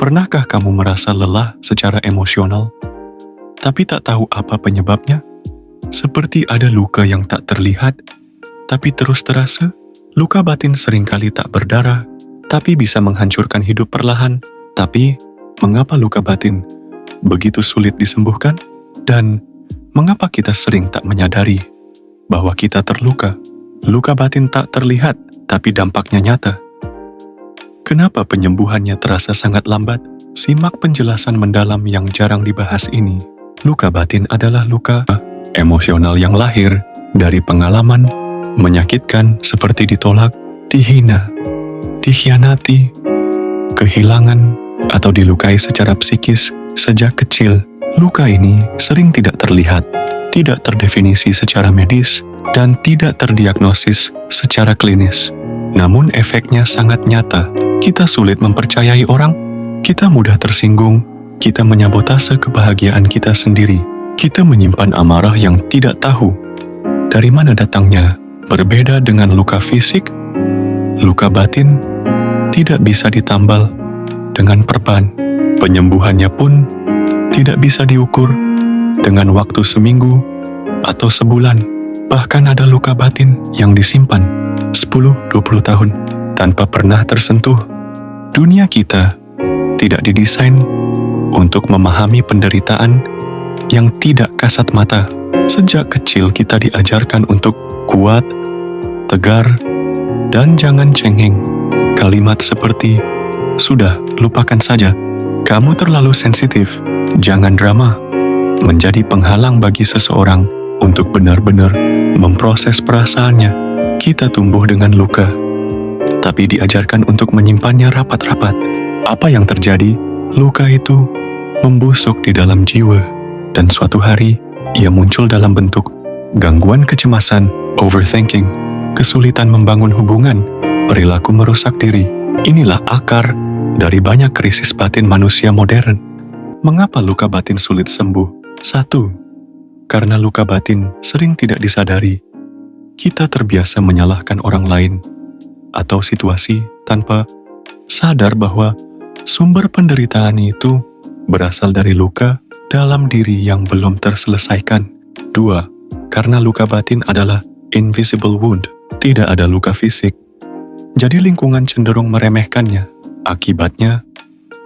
Pernahkah kamu merasa lelah secara emosional, tapi tak tahu apa penyebabnya? Seperti ada luka yang tak terlihat, tapi terus terasa. Luka batin seringkali tak berdarah, tapi bisa menghancurkan hidup perlahan. Tapi, mengapa luka batin begitu sulit disembuhkan? Dan, mengapa kita sering tak menyadari bahwa kita terluka? Luka batin tak terlihat, tapi dampaknya nyata. Kenapa penyembuhannya terasa sangat lambat? Simak penjelasan mendalam yang jarang dibahas ini. Luka batin adalah luka emosional yang lahir dari pengalaman menyakitkan seperti ditolak, dihina, dikhianati, kehilangan, atau dilukai secara psikis sejak kecil. Luka ini sering tidak terlihat, tidak terdefinisi secara medis, dan tidak terdiagnosis secara klinis. Namun efeknya sangat nyata. Kita sulit mempercayai orang, kita mudah tersinggung, kita menyabotase kebahagiaan kita sendiri. Kita menyimpan amarah yang tidak tahu dari mana datangnya. Berbeda dengan luka fisik, luka batin tidak bisa ditambal dengan perban. Penyembuhannya pun tidak bisa diukur dengan waktu seminggu atau sebulan. Bahkan ada luka batin yang disimpan 10-20 tahun tanpa pernah tersentuh. Dunia kita tidak didesain untuk memahami penderitaan yang tidak kasat mata. Sejak kecil kita diajarkan untuk kuat, tegar, dan jangan cengeng. Kalimat seperti, "Sudah, lupakan saja. Kamu terlalu sensitif. Jangan drama." Menjadi penghalang bagi seseorang untuk benar-benar memproses perasaannya. Kita tumbuh dengan luka, tapi diajarkan untuk menyimpannya rapat-rapat. Apa yang terjadi? Luka itu membusuk di dalam jiwa, dan suatu hari ia muncul dalam bentuk gangguan kecemasan, overthinking, kesulitan membangun hubungan, perilaku merusak diri. Inilah akar dari banyak krisis batin manusia modern. Mengapa luka batin sulit sembuh? 1. Karena luka batin sering tidak disadari. Kita terbiasa menyalahkan orang lain atau situasi tanpa sadar bahwa sumber penderitaan itu berasal dari luka dalam diri yang belum terselesaikan. 2. Karena luka batin adalah invisible wound, tidak ada luka fisik. Jadi lingkungan cenderung meremehkannya. Akibatnya,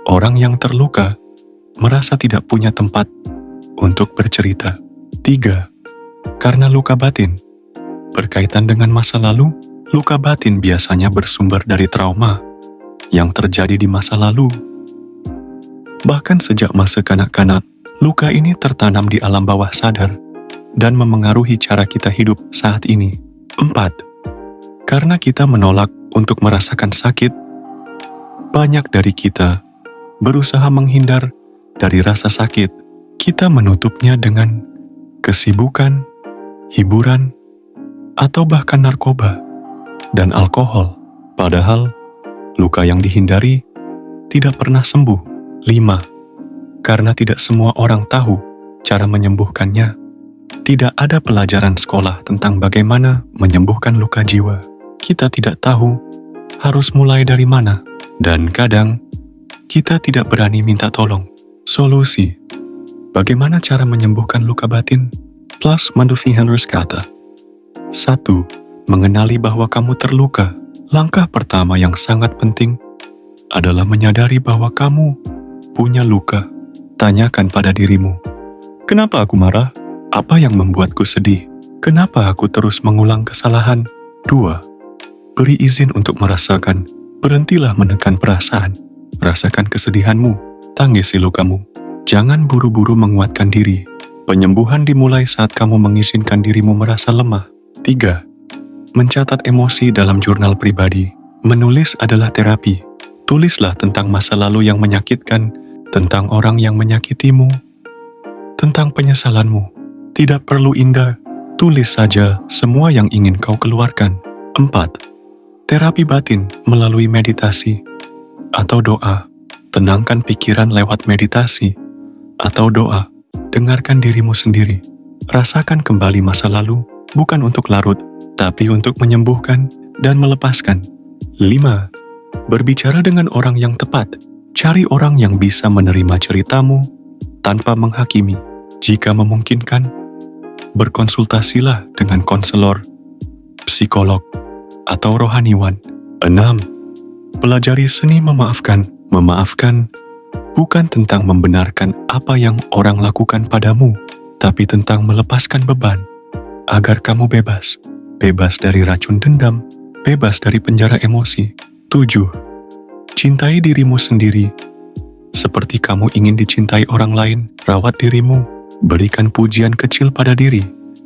orang yang terluka merasa tidak punya tempat untuk bercerita. 3. Karena luka batin berkaitan dengan masa lalu, luka batin biasanya bersumber dari trauma yang terjadi di masa lalu. Bahkan sejak masa kanak-kanak, luka ini tertanam di alam bawah sadar dan memengaruhi cara kita hidup saat ini. 4. Karena kita menolak untuk merasakan sakit, banyak dari kita berusaha menghindar dari rasa sakit. Kita menutupnya dengan kesibukan, hiburan, atau bahkan narkoba dan alkohol. Padahal, luka yang dihindari tidak pernah sembuh. 5. Karena tidak semua orang tahu cara menyembuhkannya. Tidak ada pelajaran sekolah tentang bagaimana menyembuhkan luka jiwa. Kita tidak tahu harus mulai dari mana. Dan kadang, kita tidak berani minta tolong. Solusi. Bagaimana cara menyembuhkan luka batin? Plus Mandufi Henrys kata, 1. Mengenali bahwa kamu terluka. Langkah pertama yang sangat penting adalah menyadari bahwa kamu punya luka. Tanyakan pada dirimu, kenapa aku marah? Apa yang membuatku sedih? Kenapa aku terus mengulang kesalahan? 2. Beri izin untuk merasakan. Berhentilah menekan perasaan. Rasakan kesedihanmu, tangisi lukamu. Jangan buru-buru menguatkan diri. Penyembuhan dimulai saat kamu mengizinkan dirimu merasa lemah. 3. Mencatat emosi dalam jurnal pribadi. Menulis adalah terapi. Tulislah tentang masa lalu yang menyakitkan, tentang orang yang menyakitimu, tentang penyesalanmu. Tidak perlu indah, tulis saja semua yang ingin kau keluarkan. 4. Terapi batin melalui meditasi atau doa. Tenangkan pikiran lewat meditasi atau doa. Dengarkan dirimu sendiri. Rasakan kembali masa lalu, bukan untuk larut, tapi untuk menyembuhkan dan melepaskan. 5. Berbicara dengan orang yang tepat. Cari orang yang bisa menerima ceritamu tanpa menghakimi. Jika memungkinkan, berkonsultasilah dengan konselor, psikolog, atau rohaniwan. 6. Pelajari seni memaafkan. Memaafkan bukan tentang membenarkan apa yang orang lakukan padamu, tapi tentang melepaskan beban, agar kamu bebas. Bebas dari racun dendam, bebas dari penjara emosi. 7. Cintai dirimu sendiri. Seperti kamu ingin dicintai orang lain, rawat dirimu. Berikan pujian kecil pada diri.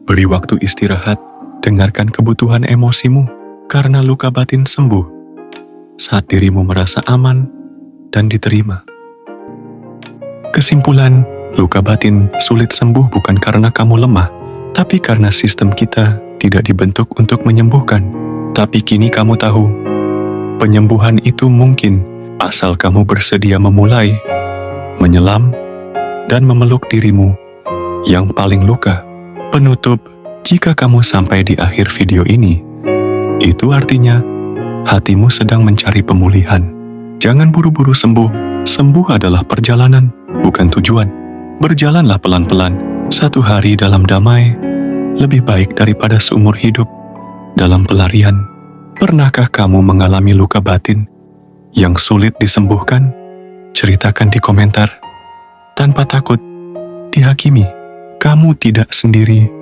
Beri waktu istirahat. Dengarkan kebutuhan emosimu, karena luka batin sembuh saat dirimu merasa aman dan diterima. Kesimpulan, luka batin sulit sembuh bukan karena kamu lemah, tapi karena sistem kita tidak dibentuk untuk menyembuhkan. Tapi kini kamu tahu, penyembuhan itu mungkin asal kamu bersedia memulai, menyelam, dan memeluk dirimu yang paling luka. Penutup, jika kamu sampai di akhir video ini, itu artinya hatimu sedang mencari pemulihan. Jangan buru-buru sembuh. Sembuh adalah perjalanan, bukan tujuan. Berjalanlah pelan-pelan. Satu hari dalam damai lebih baik daripada seumur hidup dalam pelarian. Pernahkah kamu mengalami luka batin yang sulit disembuhkan? Ceritakan di komentar tanpa takut dihakimi. Kamu tidak sendiri.